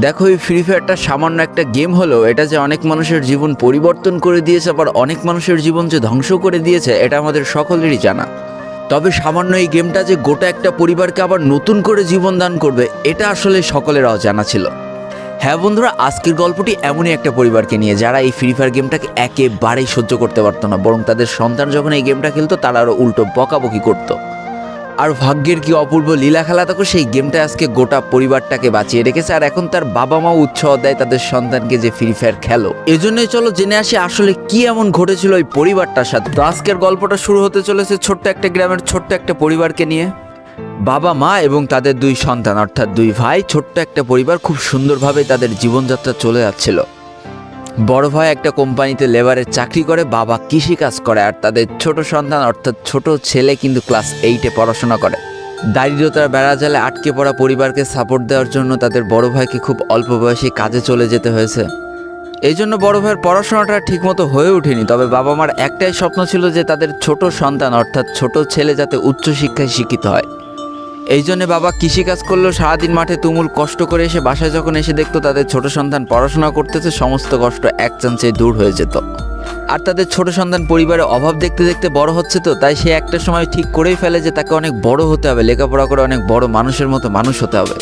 দেখো, এই ফ্রি ফায়ারটা সামান্য একটা গেম হলেও এটা যে অনেক মানুষের জীবন পরিবর্তন করে দিয়েছে, আবার অনেক মানুষের জীবন যে ধ্বংস করে দিয়েছে, এটা আমাদের সকলেরই জানা। তবে সামান্য এই গেমটা যে গোটা একটা পরিবারকে আবার নতুন করে জীবন দান করবে, এটা আসলে সকলের অজানা ছিল। হ্যাঁ বন্ধুরা, আজকের গল্পটি এমনই একটা পরিবারকে নিয়ে যারা এই ফ্রি ফায়ার গেমটাকে একেবারেই সহ্য করতে পারতো না, বরং তাদের সন্তান যখন এই গেমটা খেলতো তারা আরও উল্টো বকাবকি করতো। আর ভাগ্যের কি অপূর্ব লীলা খেলা থাকো, সেই গেমটা আজকে গোটা পরিবারটাকে বাঁচিয়ে রেখেছে। আর এখন তার বাবা মাও উৎসাহ দেয় তাদের সন্তানকে যে ফ্রি ফায়ার খেলো। এজন্যই চলো জেনে আসি আসলে কি এমন ঘটেছিল ওই পরিবারটার সাথে। তো আজকের গল্পটা শুরু হতে চলেছে ছোট্ট একটা গ্রামের ছোট্ট একটা পরিবারকে নিয়ে। বাবা মা এবং তাদের দুই সন্তান অর্থাৎ দুই ভাই, ছোট্ট একটা পরিবার, খুব সুন্দরভাবে তাদের জীবনযাত্রা চলে যাচ্ছিল। বড় ভাই একটা কোম্পানিতে লেবারের চাকরি করে, বাবা কৃষিকাজ করে, আর তাদের ছোট সন্তান অর্থাৎ ছোট ছেলে কিন্তু ক্লাস 8-এ পড়াশোনা করে। দারিদ্রতার বেড়াজালে আটকে পড়া পরিবারকে সাপোর্ট দেওয়ার জন্য তাদের বড় ভাইকে খুব অল্প বয়সে কাজে চলে যেতে হয়েছে। এই জন্য বড় ভাইয়ের পড়াশোনাটা ঠিকমতো হয়ে ওঠেনি। তবে বাবা মার একটাই স্বপ্ন ছিল যে তাদের ছোট সন্তান অর্থাৎ ছোট ছেলে যাতে উচ্চশিক্ষায় শিক্ষিত হয়। এই জন্য বাবা কৃষিকাজ করলেও সারাদিন মাঠে তুমুল কষ্ট করে এসে বাসায় যখন এসে দেখতো তাদের ছোট সন্তান পড়াশোনা করতেছে, সমস্ত কষ্ট এক চান্সে দূর হয়ে যেত। আর তাদের ছোট সন্তান পরিবারের অভাব দেখতে দেখতে বড় হচ্ছে, তো তাই সে একটা সময় ঠিক করেই ফেলে যে তাকে অনেক বড় হতে হবে, লেখাপড়া করে অনেক বড় মানুষের মতো মানুষ হতে হবে।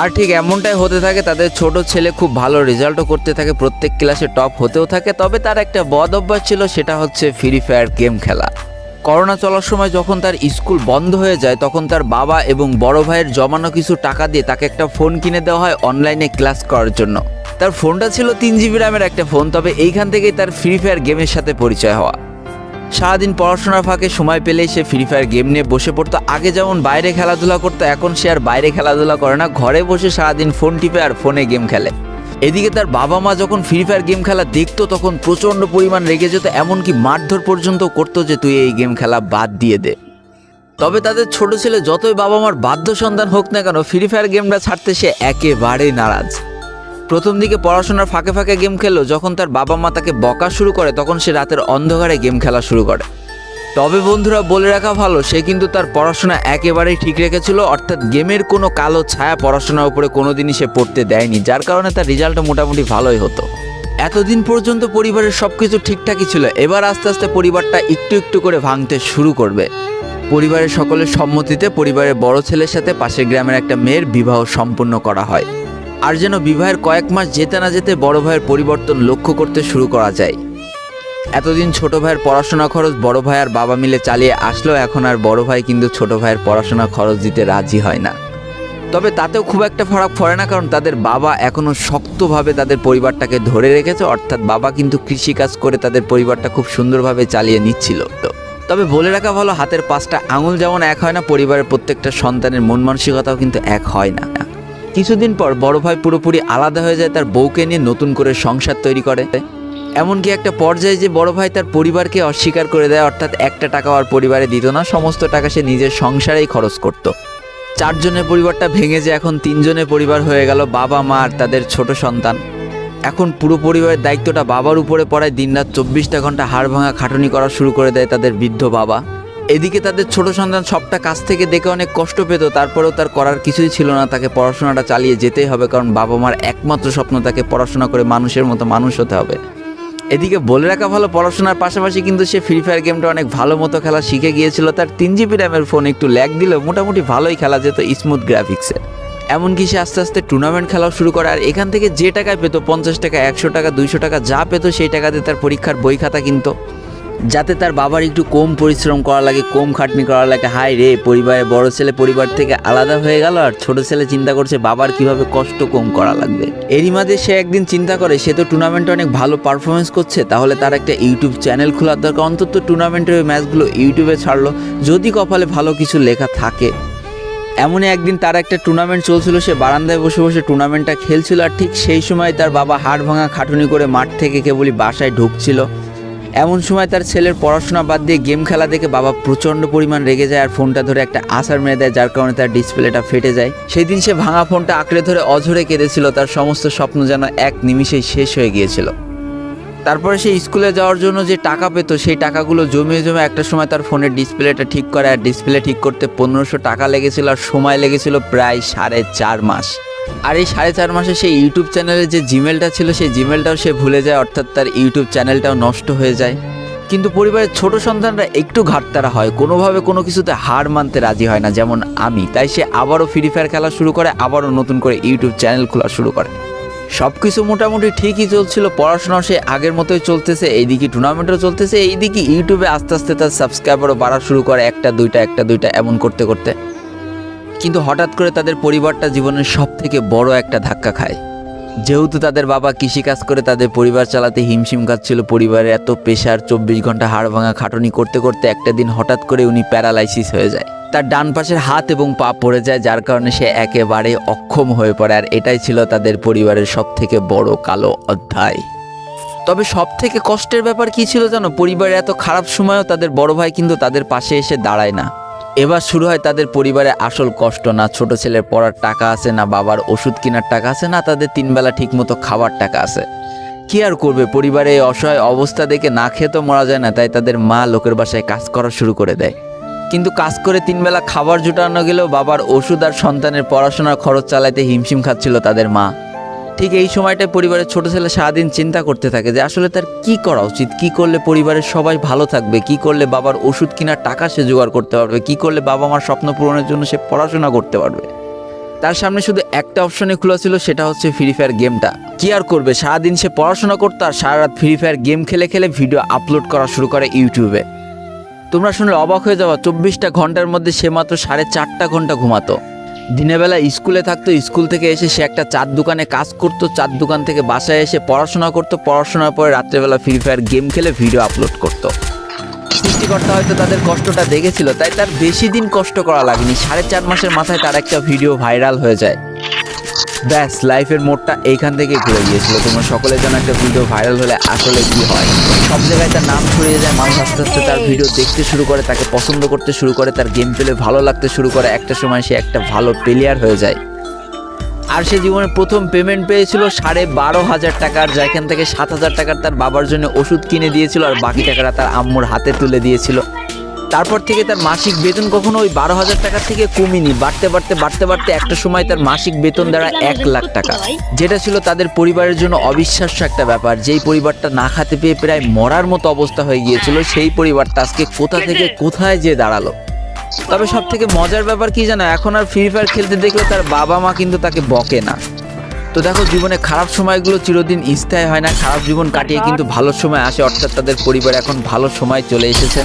আর ঠিক এমনটাই হতে থাকে। তাদের ছোট ছেলে খুব ভালো রেজাল্টও করতে থাকে, প্রত্যেক ক্লাসে টপ হতেও থাকে। তবে তার একটা বদ অভ্যাস ছিল, সেটা হচ্ছে ফ্রি ফায়ার গেম খেলা। করোনা চলার সময় যখন তার স্কুল বন্ধ হয়ে যায়, তখন তার বাবা এবং বড় ভাইয়ের জমানো কিছু টাকা দিয়ে তাকে একটা ফোন কিনে দেওয়া হয় অনলাইনে ক্লাস করার জন্য। তার ফোনটা ছিল 3 GB র্যামের একটা ফোন। তবে এইখান থেকেই তার ফ্রি ফায়ার গেমের সাথে পরিচয় হওয়া। সারাদিন পড়াশোনার ফাঁকে সময় পেলেই সে ফ্রি ফায়ার গেম নিয়ে বসে পড়তো। আগে যেমন বাইরে খেলাধুলা করতো, এখন সে আর বাইরে খেলাধুলা করে না, ঘরে বসে সারাদিন ফোন টিপে আর ফোনে গেম খেলে। এদিকে তার বাবা মা যখন ফ্রি ফায়ার গেম খেলা দেখতো তখন প্রচণ্ড পরিমাণ রেগে যেত, এমনকি মারধর পর্যন্ত করতো যে তুই এই গেম খেলা বাদ দিয়ে দে। তবে তাদের ছোট ছেলে যতই বাবা মার বাধ্য সন্তান হোক না কেন, ফ্রি ফায়ার গেমটা ছাড়তে সে একেবারেই নারাজ। প্রথম দিকে পড়াশোনার ফাঁকে ফাঁকে গেম খেললেও যখন তার বাবা মা তাকে বকা শুরু করে, তখন সে রাতের অন্ধকারে গেম খেলা শুরু করে। তবে বন্ধুরা, বলে রাখা ভালো, সে কিন্তু তার পড়াশোনা একেবারেই ঠিক রেখেছিল, অর্থাৎ গেমের কোনো কালো ছায়া পড়াশোনার উপরে কোনোদিনই সে পড়তে দেয়নি, যার কারণে তার রেজাল্টটা মোটামুটি ভালোই হতো। এতদিন পর্যন্ত পরিবারের সব কিছু ঠিকঠাকই ছিল। এবার আস্তে আস্তে পরিবারটা একটু একটু করে ভাঙতে শুরু করবে। পরিবারের সকলের সম্মতিতে পরিবারের বড় ছেলের সাথে পাশের গ্রামের একটা মেয়ের বিবাহ সম্পন্ন করা হয়। আর যেন বিবাহের কয়েক মাস যেতে না যেতে বড় ভাইয়ের পরিবর্তন লক্ষ্য করতে শুরু করা যায়। এতদিন ছোট ভাইয়ের পড়াশোনা খরচ বড় ভাই আর বাবা মিলে চালিয়ে আসলো, এখন আর বড় ভাই কিন্তু ছোট ভাইয়ের পড়াশোনা খরচ দিতে রাজি হয় না। তবে তাতেও খুব একটা ফারাক পড়ে না, কারণ তাদের বাবা এখনও শক্তভাবে তাদের পরিবারটাকে ধরে রেখেছে। অর্থাৎ বাবা কিন্তু কৃষিকাজ করে তাদের পরিবারটা খুব সুন্দরভাবে চালিয়ে নিচ্ছিল। তবে বলে রাখা ভালো, হাতের 5টা আঙুল যেমন এক হয় না, পরিবারের প্রত্যেকটা সন্তানের মন মানসিকতাও কিন্তু এক হয় না। কিছুদিন পর বড় ভাই পুরোপুরি আলাদা হয়ে যায়, তার বউকে নিয়ে নতুন করে সংসার তৈরি করে। এমনকি একটা পর্যায়ে যে বড় ভাই তার পরিবারকে অস্বীকার করে দেয়, অর্থাৎ একটা টাকাও আর পরিবারে দিত না, সমস্ত টাকা সে নিজের সংসারেই খরচ করত। 4 জনের পরিবারটা ভেঙে যায় এখন 3 জনের পরিবার হয়ে গেল, বাবা মা আর তাদের ছোট সন্তান। এখন পুরো পরিবারের দায়িত্বটা বাবার উপরে পড়ায়। দিনরাত 24টা ঘন্টা হাড় ভাঙা খাটুনি করা শুরু করে দেয় তাদের বৃদ্ধ বাবা। এদিকে তাদের ছোট সন্তান সবটা কাছ থেকে দেখে অনেক কষ্ট পেত, তারপরেও তার করার কিছুই ছিল না, তাকে পড়াশোনাটা চালিয়ে যেতেই হবে, কারণ বাবা মার একমাত্র স্বপ্ন তাকে পড়াশোনা করে মানুষের মতো মানুষ হতে হবে। এদিকে বলে রাখা ভালো, পড়াশোনার পাশাপাশি কিন্তু সে ফ্রি ফায়ার গেমটা অনেক ভালো মতো খেলা শিখে গিয়েছিল। তার 3 GB র্যামের ফোন একটু ল্যাগ দিলেও মোটামুটি ভালোই খেলা যেত স্মুথ গ্রাফিক্সে। এমনকি সে আস্তে আস্তে টুর্নামেন্ট খেলাও শুরু করে। আর এখান থেকে যে টাকায় পেত, 50 টাকা, 100 টাকা, 200 টাকা যা পেত, সেই টাকাতে তার পরীক্ষার বই খাতা কিনত, যাতে তার বাবার একটু কম পরিশ্রম করা লাগে, কম খাটনি করা লাগে। হাই রে, পরিবারের বড় ছেলে পরিবার থেকে আলাদা হয়ে গেল, আর ছোট ছেলে চিন্তা করছে বাবার কিভাবে কষ্ট কম করা লাগবে। এরই মাঝে সে একদিন চিন্তা করে, সে তো টুর্নামেন্টে অনেক ভালো পারফরমেন্স করছে, তাহলে তার একটা ইউটিউব চ্যানেল খোলার দরকার। অন্তত টুর্নামেন্টের ওই ম্যাচগুলো ইউটিউবে ছাড়লো, যদি কপালে ভালো কিছু লেখা থাকে। এমনই একদিন তার একটা টুর্নামেন্ট চলছিল, সে বারান্দায় বসে বসে টুর্নামেন্টটা খেলছিল। আর ঠিক সেই সময় তার বাবা হাড় ভাঙা খাটুনি করে মাঠ থেকে কেবলই বাসায় ঢুকছিল। এমন সময় তার ছেলের পড়াশোনা বাদ দিয়ে গেম খেলা দেখে বাবা প্রচণ্ড পরিমাণ রেগে যায়, আর ফোনটা ধরে একটা আছাড় মেরে দেয়, যার কারণে তার ডিসপ্লেটা ফেটে যায়। সেই দিন সে ভাঙা ফোনটা আঁকড়ে ধরে অঝরে কেঁদেছিল, তার সমস্ত স্বপ্ন যেন এক নিমিষেই শেষ হয়ে গিয়েছিল। তারপরে সে স্কুলে যাওয়ার জন্য যে টাকা পেত, সেই টাকাগুলো জমিয়ে জমে একটা সময় তার ফোনের ডিসপ্লেটা ঠিক করে। আর ডিসপ্লে ঠিক করতে 1500 টাকা লেগেছিল, আর সময় লেগেছিল প্রায় 4.5 মাস। আর এই 4.5 মাসে সেই ইউটিউব চ্যানেলের যে জিমেলটা ছিল সেই জিমেলটাও সে ভুলে যায়, অর্থাৎ তার ইউটিউব চ্যানেলটাও নষ্ট হয়ে যায়। কিন্তু পরিবারের ছোট সন্তানরা একটু ঘাটতারা হয়, কোনোভাবে কোনো কিছুতে হার মানতে রাজি হয় না, যেমন আমি। তাই সে আবারও ফ্রি ফায়ার খেলা শুরু করে, আবারও নতুন করে ইউটিউব চ্যানেল খোলা শুরু করে। সব কিছু মোটামুটি ঠিকই চলছিল, পড়াশোনা সে আগের মতোই চলতেছে, এইদিকে টুর্নামেন্টও চলতেছে, এইদিকে ইউটিউবে আস্তে আস্তে তার সাবস্ক্রাইবারও বাড়া শুরু করে, একটা দুইটা এমন করতে করতে। কিন্তু হঠাৎ করে তাদের পরিবারটা জীবনের সব থেকে বড় একটা ধাক্কা খায়। যেহেতু তাদের বাবা কৃষিকাজ করে তাদের পরিবার চালাতে হিমশিম খাচ্ছিল, পরিবারের এত প্রেশার, 24 ঘন্টা হাড় ভাঙা খাটুনি করতে করতে একটা দিন হঠাৎ করে উনি প্যারালাইসিস হয়ে যায়। তার ডান পাশের হাত এবং পা পড়ে যায়, যার কারণে সে একেবারে অক্ষম হয়ে পড়ে। আর এটাই ছিল তাদের পরিবারের সব থেকে বড় কালো অধ্যায়। তবে সব থেকে কষ্টের ব্যাপার কি ছিল জানো? পরিবারের এত খারাপ সময়ও তাদের বড় ভাই কিন্তু তাদের পাশে এসে দাঁড়ায় না। এবার শুরু হয় তাদের পরিবারে আসল কষ্ট। না ছোট ছেলের পড়ার টাকা আছে, না বাবার ওষুধ কেনার টাকা আছে, না তাদের 3 বেলা ঠিক মতো খাবার টাকা আছে। কি আর করবে, পরিবারে এই অসহায় অবস্থা দেখে না খেয়ে তো মরা যায় না, তাই তাদের মা লোকের বাসায় কাজ করা শুরু করে দেয়। কিন্তু কাজ করে 3 বেলা খাবার জোটানো গেলেও বাবার ওষুধ আর সন্তানের পড়াশোনার খরচ চালাইতে হিমশিম খাচ্ছিল তাদের মা। ঠিক এই সময়টায় পরিবারের ছোট ছেলে সারাদিন চিন্তা করতে থাকে যে আসলে তার কি করা উচিত, কি করলে পরিবারের সবাই ভালো থাকবে, কি করলে বাবার ওষুধ কেনার টাকা সে জোগাড় করতে পারবে, কি করলে বাবা মার স্বপ্ন পূরণের জন্য সে পড়াশোনা করতে পারবে। তার সামনে শুধু একটা অপশনে খোলা ছিল, সেটা হচ্ছে ফ্রি ফায়ার গেমটা। কি আর করবে, সারাদিন সে পড়াশোনা করতো আর সারা রাত ফ্রি ফায়ার গেম খেলে খেলে ভিডিও আপলোড করা শুরু করে ইউটিউবে। তোমরা শুনলে অবাক হয়ে যাওয়া, 24টা ঘন্টার মধ্যে সে মাত্র 4.5 ঘন্টা ঘুমাতো। দিনের বেলা স্কুলে থাকতো, স্কুল থেকে এসে সে একটা চার দোকানে কাজ করতো, চার দোকান থেকে বাসায় এসে পড়াশোনা করতো, পড়াশোনার পরে রাত্রেবেলা ফ্রি ফায়ার গেম খেলে ভিডিও আপলোড করতো। সৃষ্টিকর্তা হয়তো তাদের কষ্টটা দেখেছিল, তাই তার বেশি দিন কষ্ট করা লাগেনি। 4.5 মাসের মাথায় তার একটা ভিডিও ভাইরাল হয়ে যায়। ব্যাস, লাইফের মোড়টা এইখান থেকে ঘুরে গিয়েছিল। তোমরা সকলের জন্য একটা ভিডিও ভাইরাল হলে আসলে কি হয়, সব জায়গায় তার নাম ছড়িয়ে যায়, মানুষ আস্তে আস্তে তার ভিডিও দেখতে শুরু করে, তাকে পছন্দ করতে শুরু করে, তার গেম প্লে ভালো লাগতে শুরু করে। একটা সময় সে একটা ভালো প্লেয়ার হয়ে যায়। আর সে জীবনের প্রথম পেমেন্ট পেয়েছিল 12,500 টাকার, যেখান থেকে 7,000 টাকার তার বাবার জন্য ওষুধ কিনে দিয়েছিল, আর বাকি টাকাটা তার আম্মুর হাতে তুলে দিয়েছিল। তারপর থেকে তার মাসিক বেতন কখনো ওই 12,000 টাকার থেকে কমেনি, বাড়তে বাড়তে একটা সময় তার মাসিক বেতন দাঁড়ায় 1 লাখ টাকা, যেটা ছিল তাদের পরিবারের জন্য অবিশ্বাস্য একটা ব্যাপার। যেই পরিবারটা না খেতে পেয়ে প্রায় মরার মতো অবস্থা হয়ে গিয়েছিল, সেই পরিবারটা আজকে কোথা থেকে কোথায় যেয়ে দাঁড়ালো। তবে সব থেকে মজার ব্যাপার কি জানো, এখন আর ফ্রি ফায়ার খেলতে দেখলে তার বাবা মা কিন্তু তাকে বকে না। তো দেখো, জীবনে খারাপ সময়গুলো চিরদিন স্থায়ী হয় না, খারাপ জীবন কাটিয়ে কিন্তু ভালো সময় আসে, অর্থাৎ তাদের পরিবার এখন ভালো সময় চলে এসেছে।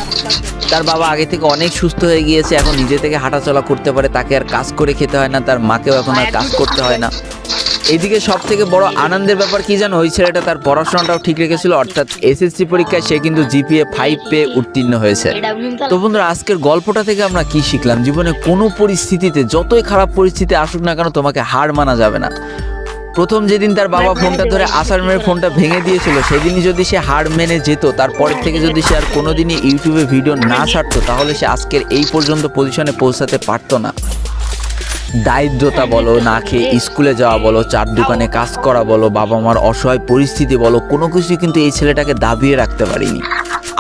তার বাবা আগে থেকে অনেক সুস্থ হয়ে গিয়েছে, এখন নিজে থেকে হাঁটাচলা করতে পারে, তাকে আর কাজ করে খেতে হয় না, তার মাকেও এখন আর কাজ করতে হয় না। এইদিকে সব থেকে বড় আনন্দের ব্যাপার কি জানো, ওই ছেলেটা তার পড়াশোনাটাও ঠিক রেখেছিল, অর্থাৎ এসএসসি পরীক্ষায় সে কিন্তু জিপিএ 5 পেয়ে উত্তীর্ণ হয়েছে। তো বন্ধুরা, আজকের গল্পটা থেকে আমরা কি শিখলাম? জীবনে কোনো পরিস্থিতিতে, যতই খারাপ পরিস্থিতি আসুক না কেন, তোমাকে হার মানা যাবে না। প্রথম যেদিন তার বাবা ফোনটা ধরে আসার মেরে ফোনটা ভেঙে দিয়েছিল, সেদিনই যদি সে হার মেনে যেত, তারপরের থেকে যদি সে আর কোনোদিনই ইউটিউবে ভিডিও না ছাড়তো, তাহলে সে আজকের এই পর্যন্ত পজিশনে পৌঁছাতে পারতো না। দারিদ্রতা বলো, না খেয়ে স্কুলে যাওয়া বলো, চার দোকানে কাজ করা বলো, বাবা মার অসহায় পরিস্থিতি বলো, কোনো কিছুই কিন্তু এই ছেলেটাকে দাবিয়ে রাখতে পারিনি।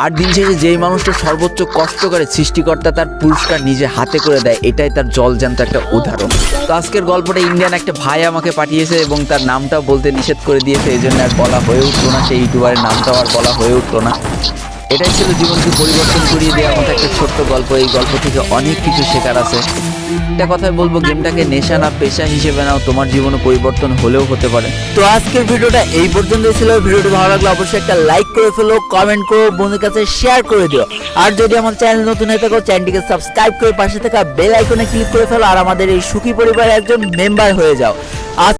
আর দিন শেষে যেই মানুষটা সর্বোচ্চ কষ্ট করে, সৃষ্টিকর্তা তার পুরস্কার নিজে হাতে করে দেয়, এটাই তার জলজ্যান্ত একটা উদাহরণ। তো আজকের গল্পটা ইন্ডিয়ান একটা ভাই আমাকে পাঠিয়েছে এবং তার নামটাও বলতে নিষেধ করে দিয়েছে, এই জন্য আর বলা হয়ে উঠলো না, সেই ইউটিউবারের নামটাও আর বলা হয়ে উঠলো না। এটাই ছিল জীবনকে পরিবর্তন করিয়ে দেওয়ার মতো একটা ছোট্ট গল্প। এই গল্প থেকে অনেক কিছু শেখার আছে। একটা কথাই বলবো, গেমটাকে নেশা না পেশা হিসেবে নাও, তোমার জীবনে পরিবর্তন হলেও হতে পারে। তো আজকের ভিডিওটা এই পর্যন্তই ছিল। ভিডিওটি ভালো লাগলে অবশ্যই একটা লাইক করে ফেলো, কমেন্ট করো, বন্ধুদের কাছে শেয়ার করে দিও। আর যদি আমার চ্যানেল নতুন হয়ে থাকো, চ্যানেলটিকে সাবস্ক্রাইব করে পাশে থাকা বেল আইকনে ক্লিক করে ফেলো, আর আমাদের এই সুখী পরিবারের একজন মেম্বার হয়ে যাও।